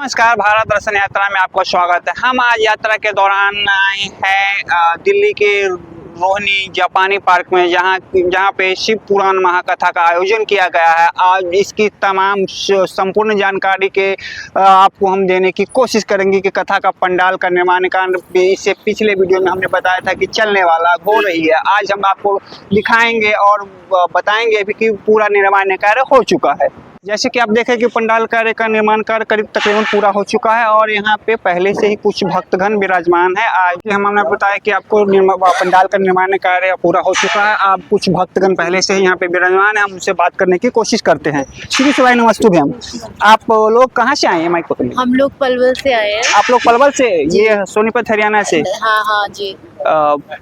नमस्कार, भारत दर्शन यात्रा में आपका स्वागत है। हम आज यात्रा के दौरान आए हैं दिल्ली के रोहिणी जापानी पार्क में, जहां पे शिव पुराण महाकथा का आयोजन किया गया है। आज इसकी तमाम संपूर्ण जानकारी के आपको हम देने की कोशिश करेंगे कि कथा का पंडाल का निर्माण कार्य इससे पिछले वीडियो में हमने बताया था कि चलने वाला हो रही है। आज हम आपको दिखाएंगे और बताएंगे भी कि पूरा निर्माण कार्य हो चुका है। जैसे कि आप देखें कि पंडाल कार्य का निर्माण कार्य करीब तकरीबन पूरा हो चुका है और यहाँ पे पहले से ही कुछ भक्तगण विराजमान है। आज हमने बताया कि आपको पंडाल का निर्माण कार्य पूरा हो चुका है। आप कुछ भक्तगण पहले से ही यहाँ पे विराजमान है, हम उनसे बात करने की कोशिश करते हैं। श्री शिवाय नमस्तुभ्यम। आप लोग कहाँ से आए हैं? माइक पकड़िए। हम लोग पलवल से आए हैं। आप लोग पलवल से? ये सोनीपत हरियाणा से? हाँ जी।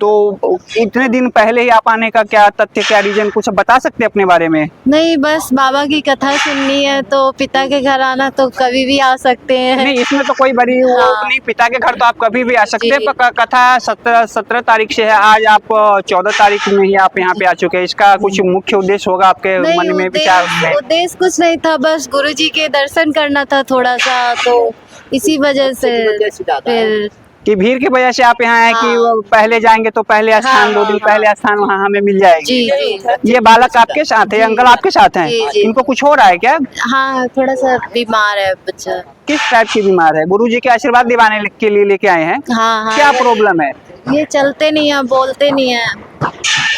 तो इतने दिन पहले ही आप आने का क्या तथ्य, क्या रीजन, कुछ बता सकते हैं अपने बारे में? नहीं, बस बाबा की कथा सुननी है तो पिता के घर आना तो कभी भी आ सकते हैं। नहीं, इसमें तो कोई बड़ी वो नहीं, पिता के घर तो आप कभी भी आ सकते हैं। पर कथा 17 तारीख से है, आज आप 14 तारीख में ही आप यहाँ पे आ चुके हैं। इसका कुछ मुख्य उद्देश्य होगा आपके मन में, विचार में? उद्देश्य कुछ नहीं था, बस गुरुजी के दर्शन करना था थोड़ा सा, तो इसी वजह से फिर कि भीड़ की वजह से आप यहाँ आए कि वो पहले जाएंगे तो पहले स्थान 2 दिन पहले स्थान वहाँ हमें मिल जाएगी। जी। ये बालक आपके साथ है, अंकल आपके साथ हैं? इनको कुछ हो रहा है क्या? हाँ, थोड़ा सा बीमार है बच्चा। किस टाइप की बीमार है? गुरुजी के आशीर्वाद दिवाने के लिए लेके आए हैं? हाँ। क्या प्रॉब्लम है? ये चलते नहीं है, बोलते नहीं है।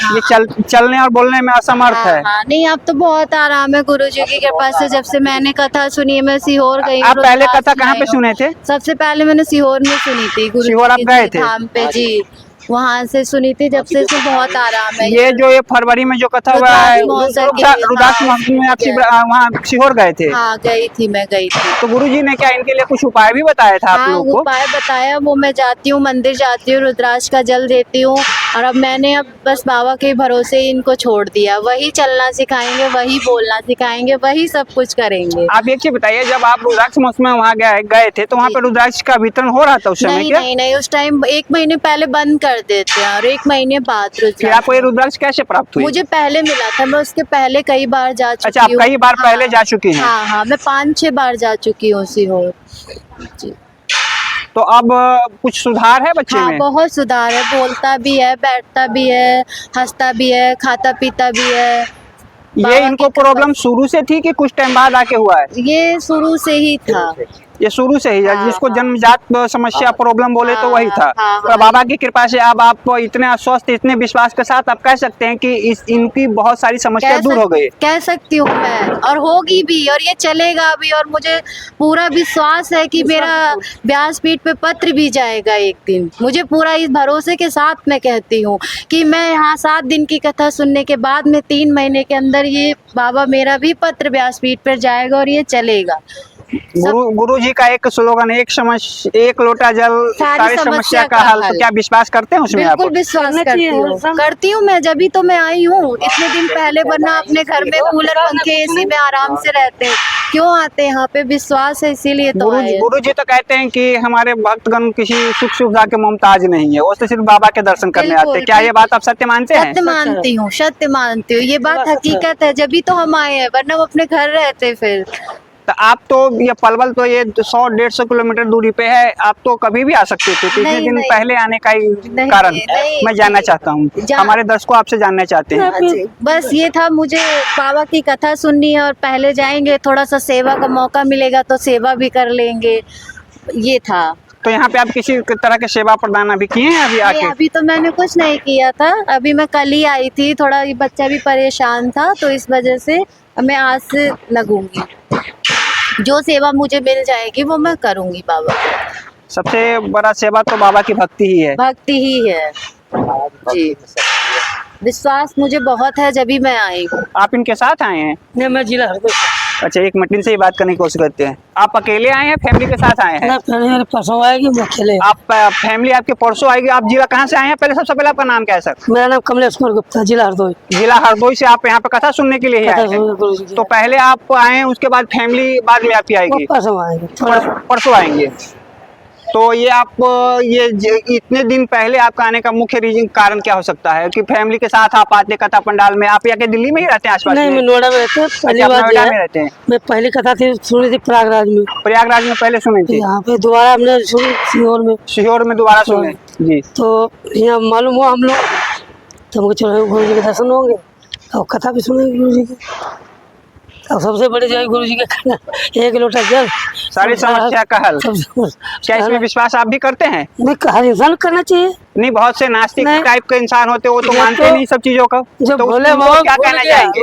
ये चलने और बोलने में असमर्थ है। नहीं, अब तो बहुत आराम है गुरुजी की कृपा से। जब से मैंने कथा सुनी है, मैं सीहोर गई। आप पहले कथा कहाँ पे सुने थे? सबसे पहले मैंने सीहोर में सुनी थी, सीहोर आप गए थे? धाम पे जी, वहाँ से सुनी थी। जब से बहुत आराम है। ये फरवरी में जो कथा हुआ है रुद्राक्ष महोत्सव में, आप वहाँ सीहोर गए थे? हाँ, गई थी, मैं गई थी। तो गुरुजी ने क्या इनके लिए कुछ उपाय भी बताया था आप लोग को? उपाय बताया, वो मैं जाती हूँ, मंदिर जाती हूँ, रुद्राक्ष का जल देती हूँ, और अब मैंने बस बाबा के भरोसे ही इनको छोड़ दिया। वही चलना सिखाएंगे, वही बोलना सिखाएंगे, वही सब कुछ करेंगे। आप एक चीज बताइए, जब आप रुद्राक्ष महोत्सव में वहाँ गए थे तो वहाँ पे रुद्राक्ष का वितरण हो रहा था उस समय? नहीं, उस टाइम 1 महीने पहले बंद कर देते हैं और 1 महीने बाद फिर आपको ये रुद्राक्ष कैसे प्राप्त हुई? मुझे पहले मिला था, मैं उसके पहले कई बार जा चुकी हूँ। अच्छा, आप कई बार पहले जा चुकी हैं? हाँ, मैं 5-6 बार जा चुकी हूँ सीहोर जी। तो अब कुछ सुधार है बच्चे में? बहुत सुधार है, बोलता भी है, बैठता भी है, हंसता भी है, खाता पीता भी है। ये इनको प्रॉब्लम शुरू से थी कि कुछ टाइम बाद आके हुआ है? ये शुरू से ही था। ये शुरू से ही जिसको जन्मजात समस्या प्रॉब्लम बोले तो वही था। पर बाबा की कृपा से अब आप इतने स्वस्थ, इतने विश्वास के साथ आप कह सकते हैं कि इनकी बहुत सारी समस्या दूर हो गई। कह सकती हूँ मैं, और होगी भी, और ये चलेगा भी, और मुझे पूरा विश्वास है कि मेरा व्यासपीठ पे पत्र भी जाएगा एक दिन। मुझे पूरा इस भरोसे के साथ मैं कहती हूँ कि मैं यहाँ 7 दिन की कथा सुनने के बाद में 3 महीने के अंदर ये बाबा मेरा भी पत्र व्यासपीठ पर जाएगा और ये चलेगा। गुरु जी का एक स्लोगन, एक लोटा जल सारी समस्या का हल। तो क्या विश्वास करते हैं उसमें? बिल्कुल विश्वास करती हूँ मैं, जब भी तो मैं आई हूँ इतने दिन पहले, वरना अपने घर में कूलर पंखे एसी में आराम से रहते हैं। क्यों आते हैं यहाँ पे? विश्वास है, इसीलिए तो आए। गुरु जी तो कहते हैं कि हमारे भक्तगण किसी सुख सुविधा के मोहताज नहीं है, वो तो सिर्फ बाबा के दर्शन करने आते हैं। क्या ये बात आप सत्य मानते हैं? सत्य मानती हूँ, सत्य मानती हूँ। ये बात हकीकत है, जब भी तो हम आए हैं, वरना वो अपने घर रहते फिर। तो आप तो ये पलवल तो ये 100-150 किलोमीटर दूरी पे है, आप तो कभी भी आ सकते थे। इतने दिन पहले आने का कारण मैं जानना चाहता हूँ, हमारे दर्शकों आपसे जानना चाहते हैं। बस ये था, मुझे बाबा की कथा सुननी है और पहले जाएंगे, थोड़ा सा सेवा का मौका मिलेगा तो सेवा भी कर लेंगे, ये था। तो यहाँ पे आप किसी तरह के सेवा प्रदान अभी किए हैं? अभी आके अभी तो मैंने कुछ नहीं किया था, अभी मैं कल ही आई थी। थोड़ा बच्चा भी परेशान था तो इस वजह से मैं आज से लगूंगी। जो सेवा मुझे मिल जाएगी वो मैं करूंगी बाबा। सबसे बड़ा सेवा तो बाबा की भक्ति ही है। भक्ति ही है जी, विश्वास मुझे बहुत है, जब भी मैं आई हूँ। आप इनके साथ आए हैं? नहीं, मैं जिला हरदोई। अच्छा, एक मिनट इनसे ही बात करने की कोशिश करते हैं। आप अकेले आए हैं, फैमिली के साथ आए हैं? मेरे परसों आएगी, मैं अकेले। आप फैमिली आपके परसों आएगी। आप जिला कहाँ से आए हैं? पहले सबसे पहले आपका नाम क्या है सर? मेरा नाम कमलेश कुमार गुप्ता, जिला हरदोई। जिला हरदोई से आप यहाँ पे कथा सुनने के लिए आए हैं? तो पहले आप आए हैं, उसके बाद फैमिली बाद में आपकी आएगी? परसों आएंगे। परसों आएंगे। तो ये आप इतने दिन पहले आपका आने का मुख्य रीजन कारण क्या हो सकता है कि फैमिली के साथ आप आते कथा पंडाल में? आप यहाँ के दिल्ली में ही रहते हैं आसपास नहीं, में? मैं नोएडा में रहते हैं। पहली अच्छा, बार नोएडा जो में है, रहते हैं। मैं पहली कथा थी सुनी थी प्रयागराज में, प्रयागराज में पहले सुनी थी, यहाँ पे दोबारा हमने सुनी सीहोर में। सीहोर में दोबारा सुने जी। तो यहाँ मालूम हुआ हम लोग, तो हमको चलो गुरु जी के दर्शन होंगे और कथा भी सुनेंगे गुरु जी की। और सबसे बड़ी जो है गुरु जी के खाना, 1 लोटा जल, सारी समस्या का हल। क्या इसमें विश्वास आप भी करते हैं? नहीं, हर इंसान करना चाहिए। नहीं, बहुत से नास्तिक नहीं। टाइप के इंसान होते हैं, वो तो ये मानते तो- नहीं सब चीजों का। जो तो भोले उनको बाबा क्या भूल कहना गया, चाहेंगे?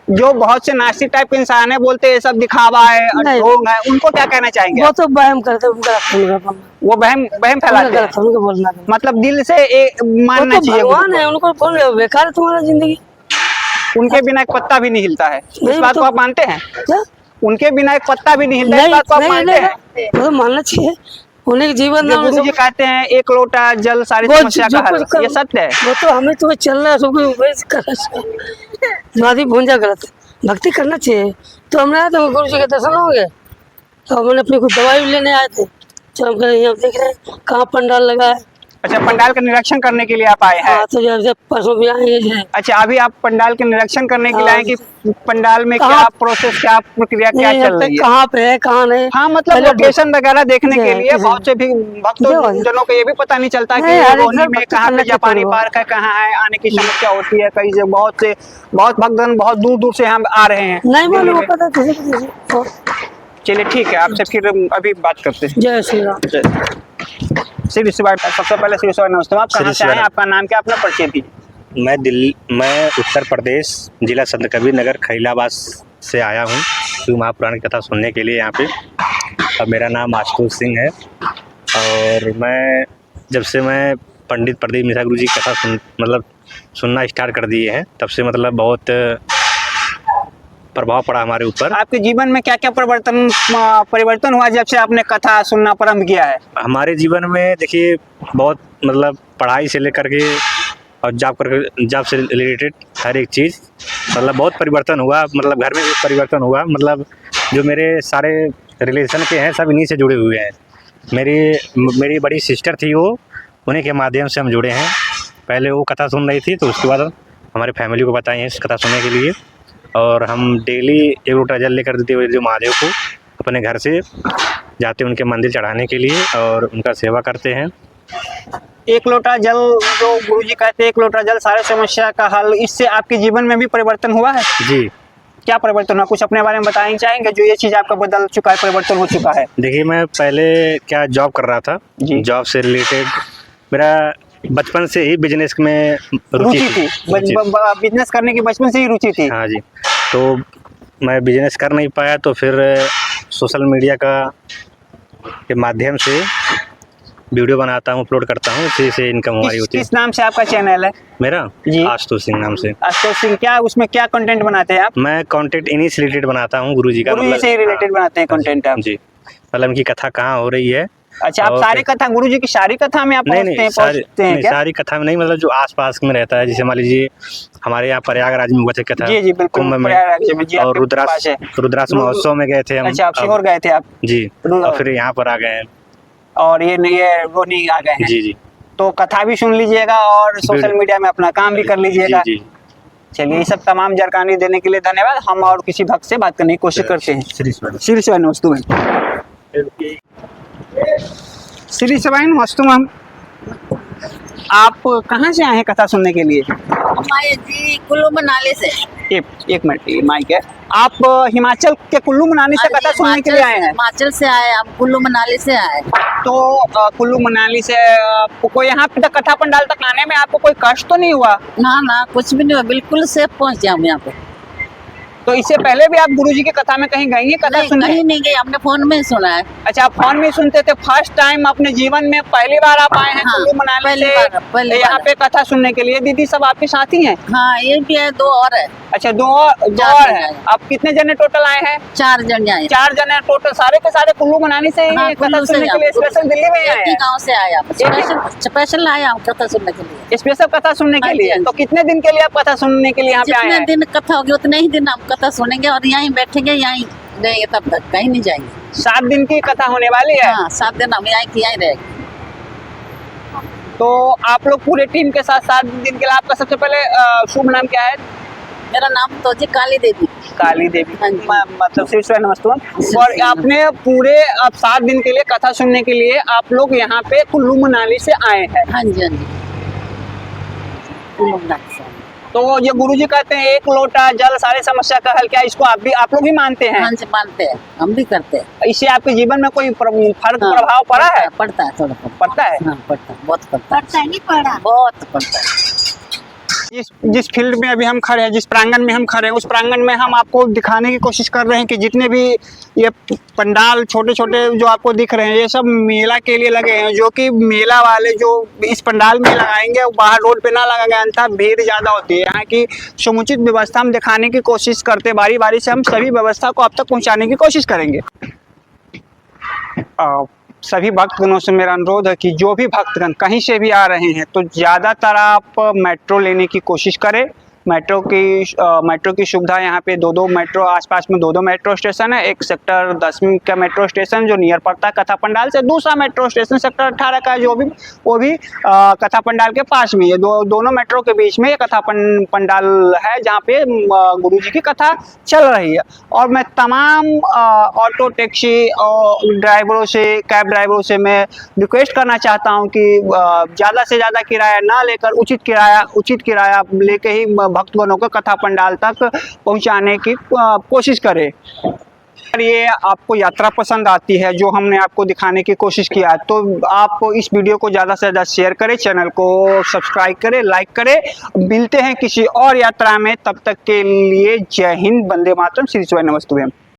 जो बहुत से नास्तिक टाइप के इंसान है, बोलते हैं ये सब दिखावा है, नहीं। ढोंग है, उनको क्या कहना चाहेंगे? वो तो वहम करते हैं, उनका रखते हैं, वो वहम फैलाते हैं, उनको बोलना नहीं। मतलब दिल से वो मानना तो चाहिए भगवान उनको। है, उनको बोल रहे हो बेकार है तुम्हारा जिंदगी। उनके बिना एक पत्ता भी नहीं हिलता है, इस नहीं, बात तो- को आप मानते हैं? क्या? उनके बिना एक पत्ता भी नहीं हिलता, इस नहीं, बात को आप नहीं, मानते नहीं, हैं? वो तो मानना चाहिए, उन्हें के जीवन जो नाम गुरु जी कहते हैं 1 लोटा जल सारी वो समस्या जो का हल, कुछ कर- ये सत्य है? वो तो हमें तो चल रहा है, सबको वैसे करना चाहिए। आदमी भूंजा गलत, भक्ति करना चाहिए। तो हमने आए थे गुरु जी के दर्शन हो गए, तो हमने अपनी कुछ दवाई भी लेने आए थे। चलो हम कह यहाँ देख रहे हैं कहाँ पंडाल लगा है। अच्छा, पंडाल का निरीक्षण करने के लिए आप आए हैं? हाँ, तो जब परसों भी आएंगे जो है। अच्छा, अभी आप पंडाल के निरीक्षण करने के लिए हाँ, आए कि पंडाल में कहाँ- क्या प्रोसेस, क्या प्रक्रिया, क्या नहीं, चल अब रही तक है? कहाँ पे है कहाँ नहीं। हाँ, मतलब पहले लोकेशन वगैरह देखने के लिए जी, बहुत से भी भक्तों जनों को ये भी पता नहीं चलता कि नहीं, हर रोहनी इंसान में भक्ति कहाँ पे करना चाहिए जापानी परिवार। पार्क है, कहाँ है, आने की समस्या होती है। कई जगह बहुत भक्तजन बहुत दूर दूर से यहाँ आ रहे हैं नहीं दिल्ली मालूम में। पता किसी को किसी को। चलिए ठीक है, आपसे फिर अभी बात करते हैं। जय श्री राम। श्री शिवाय, सबसे पहले श्री शिवाय नमस्ते। आप कहाँ श्री से आए, शिवाय। आपका नाम क्या, अपना परिचय दीजिए। मैं उत्तर प्रदेश जिला संत कबीर नगर खैलाबाद से आया हूँ शिव महापुराण की कथा सुनने के लिए यहाँ पे। और मेरा नाम आशुतोष सिंह है और जब से मैं पंडित प्रदीप मिश्रा गुरु जी की कथा सुनना स्टार्ट कर दिए हैं, तब से मतलब बहुत प्रभाव पड़ा हमारे ऊपर। आपके जीवन में क्या क्या परिवर्तन हुआ जब से आपने कथा सुनना प्रारंभ किया है? हमारे जीवन में देखिए बहुत मतलब पढ़ाई से लेकर के और जॉब से रिलेटेड हर एक चीज़ मतलब बहुत परिवर्तन हुआ। मतलब घर में भी परिवर्तन हुआ। मतलब जो मेरे सारे रिलेशन के हैं सब इन्हीं से जुड़े हुए हैं। मेरी बड़ी सिस्टर थी, वो उन्हीं के माध्यम से हम जुड़े हैं। पहले वो कथा सुन रही थी, तो उसके बाद हमारे फैमिली को बताए हैं इस कथा सुनने के लिए। और हम डेली 1 लोटा जल लेकर देते हुए जो महादेव को अपने घर से जाते हैं उनके मंदिर चढ़ाने के लिए और उनका सेवा करते हैं। 1 लोटा जल, जो गुरु जी कहते हैं 1 लोटा जल सारे समस्या का हल, इससे आपके जीवन में भी परिवर्तन हुआ है? जी, क्या परिवर्तन हुआ, कुछ अपने बारे में बताना चाहेंगे जो ये चीज़ आपका बदल चुका है, परिवर्तन हो चुका है? देखिए मैं पहले क्या जॉब कर रहा था, जी। जॉब से रिलेटेड मेरा बचपन से ही बिजनेस में रुचि थी, बिजनेस करने की बचपन से ही रुचि थी। हाँ जी, तो मैं बिजनेस कर नहीं पाया, तो फिर सोशल मीडिया के माध्यम से वीडियो बनाता हूँ, अपलोड करता हूँ, इसी से इनकम हमारी होती है। किस नाम से आपका चैनल है? मेरा जी। आशुतोष सिंह नाम से। आशुतोष सिंह, क्या उसमें क्या कंटेंट बनाते हैं आप? मैं कंटेंट इन्हीं से रिलेटेड बनाता हूँ, गुरु जी का गुरु जी से ही रिलेटेड बनाते हैं कंटेंट आप? जी, मतलब इनकी कथा कहाँ हो रही है। अच्छा, आप और सारी कथा गुरु जी की सारी कथा में आप पहुंचते हैं क्या? सारी कथा में नहीं, मतलब जो आसपास में रहता है, जैसे मान लीजिए हमारे यहाँ प्रयागराज में हुआ था कथा। जी जी बिल्कुल, कुंभ में प्रयागराज में जी, और आपके पास है। रुद्राक्ष महोत्सव में गए थे हम। अच्छा, आप सीहोर गए थे आप? जी, और फिर यहाँ पर आ गए हैं। और ये रोहनी आ गए हैं? जी जी, तो कथा भी सुन लीजिएगा और सोशल मीडिया में अपना काम भी कर लीजिएगा। जी जी। चलिए, ये सब तमाम जानकारी देने के लिए धन्यवाद। हम और किसी भक्त से बात करने की कोशिश करते हैं। श्री शिवाय। श्री शिवाय नमस्तु मैम। श्री शिवाय नमस्तु मैम, आप कहाँ से आए हैं कथा सुनने के लिए? हमारे जी कुल्लू मनाली से। एक मिनट, ये माइक है। आप हिमाचल के कुल्लू मनाली से कथा सुनने के लिए आए हैं? हिमाचल से आए हम, कुल्लू मनाली से आए। तो कुल्लू मनाली से आपको यहाँ पे कथा पंडाल तक आने में आपको कोई कष्ट तो नहीं हुआ? ना ना, कुछ भी नहीं हुआ, बिल्कुल सेफ पहुंचे हम यहाँ पे। तो इससे पहले भी आप गुरुजी की कथा में कहीं गई हैं कथा नहीं, सुनने? कहीं नहीं गई, हमने फोन में ही सुना है। अच्छा, आप फोन में सुनते थे। फर्स्ट टाइम अपने जीवन में पहली बार आप आए हैं हाँ, कुल्लू मनाली पहली से बार यहाँ पे कथा सुनने के लिए। दीदी सब आपके साथी हैं? हाँ, ये भी है, 2 और है। अच्छा, दो और जने हैं। आए। आप कितने जने टोटल आए हैं? 4 जन आए। 4 जने टोटल, सारे के सारे कुल्लू मनाली से हाँ, कथा कुल्लू से सुनने के लिए हम। स्पेशल दिल्ली में आए एक ही हैं? गाँव से आए हम, स्पेशल आए हम कथा सुनने के लिए। स्पेशल कथा सुनने के हाँ जी, लिए? हाँ जी। तो कितने दिन के लिए आप कथा सुनने के लिए यहाँ पे आए जितने हैं? दिन कथा होगी उतने ही दिन हम कथा सुनेंगे और यहीं बैठेंगे, यहीं नहीं तब तक कहीं नहीं जाएंगे। 7 दिन की कथा होने वाली है। हाँ 7 दिन हम यहाँ की यहीं रहेंगे। तो आप लोग पूरे टीम के साथ 7 दिन के लिए, आपका सबसे पहले शुभ नाम क्या है? मेरा नाम तो जी काली देवी। काली देवी, हाँ जी। मतलब शिव से नमस्ते। और आपने पूरे अब 7 दिन के लिए कथा सुनने के लिए आप लोग यहाँ पे कुल्लू मनाली से आए हैं। हाँ जी हाँ जी। कुल्लू मनाली से। तो ये गुरुजी कहते हैं 1 लोटा जल सारी समस्या का हल, क्या इसको आप लोग भी मानते हैं? हाँ जी मानते हैं, हम भी करते हैं। इससे आपके जीवन में कोई फर्क हाँ, प्रभाव पड़ा है? पड़ता है थोड़ा पड़ता है। हाँ पड़ता है, बहुत पड़ता है। नहीं पड़ा, बहुत पड़ता है। जिस फील्ड में अभी हम खड़े हैं, जिस प्रांगण में हम खड़े हैं, उस प्रांगण में हम आपको दिखाने की कोशिश कर रहे हैं कि जितने भी ये पंडाल छोटे छोटे जो आपको दिख रहे हैं, ये सब मेला के लिए लगे हैं। जो कि मेला वाले जो इस पंडाल में लगाएंगे वो बाहर रोड पे ना लगाएंगे, अन्यथा भीड़ ज़्यादा होती है। यहाँ की समुचित व्यवस्था हम दिखाने की कोशिश करते, बारी बारी से हम सभी व्यवस्था को आप तक पहुँचाने की कोशिश करेंगे। सभी भक्तगणों से मेरा अनुरोध है कि जो भी भक्तगण कहीं से भी आ रहे हैं तो ज़्यादातर आप मेट्रो लेने की कोशिश करें। मेट्रो की सुविधा यहाँ पे 2 मेट्रो, आसपास में 2 मेट्रो स्टेशन है। एक सेक्टर 10 का मेट्रो स्टेशन जो नियर पड़ता है कथा पंडाल से, दूसरा मेट्रो स्टेशन सेक्टर 18 का जो भी वो भी कथा पंडाल के पास में है। दोनों मेट्रो के बीच में ये कथा पंडाल है जहाँ पे गुरुजी की कथा चल रही है। और मैं तमाम ऑटो टैक्सी और ड्राइवरों से, कैब ड्राइवरों से मैं रिक्वेस्ट करना चाहता हूँ कि ज़्यादा से ज़्यादा किराया ना लेकर उचित किराया लेके ही भक्तगणों को कथा पंडाल तक पहुंचाने की कोशिश करें। अगर ये आपको यात्रा पसंद आती है जो हमने आपको दिखाने की कोशिश किया, तो आप इस वीडियो को ज़्यादा से ज़्यादा शेयर करें, चैनल को सब्सक्राइब करें, लाइक करें। मिलते हैं किसी और यात्रा में, तब तक के लिए जय हिंद, वंदे मातरम, श्री शिवाय नमस्तुभ्यम।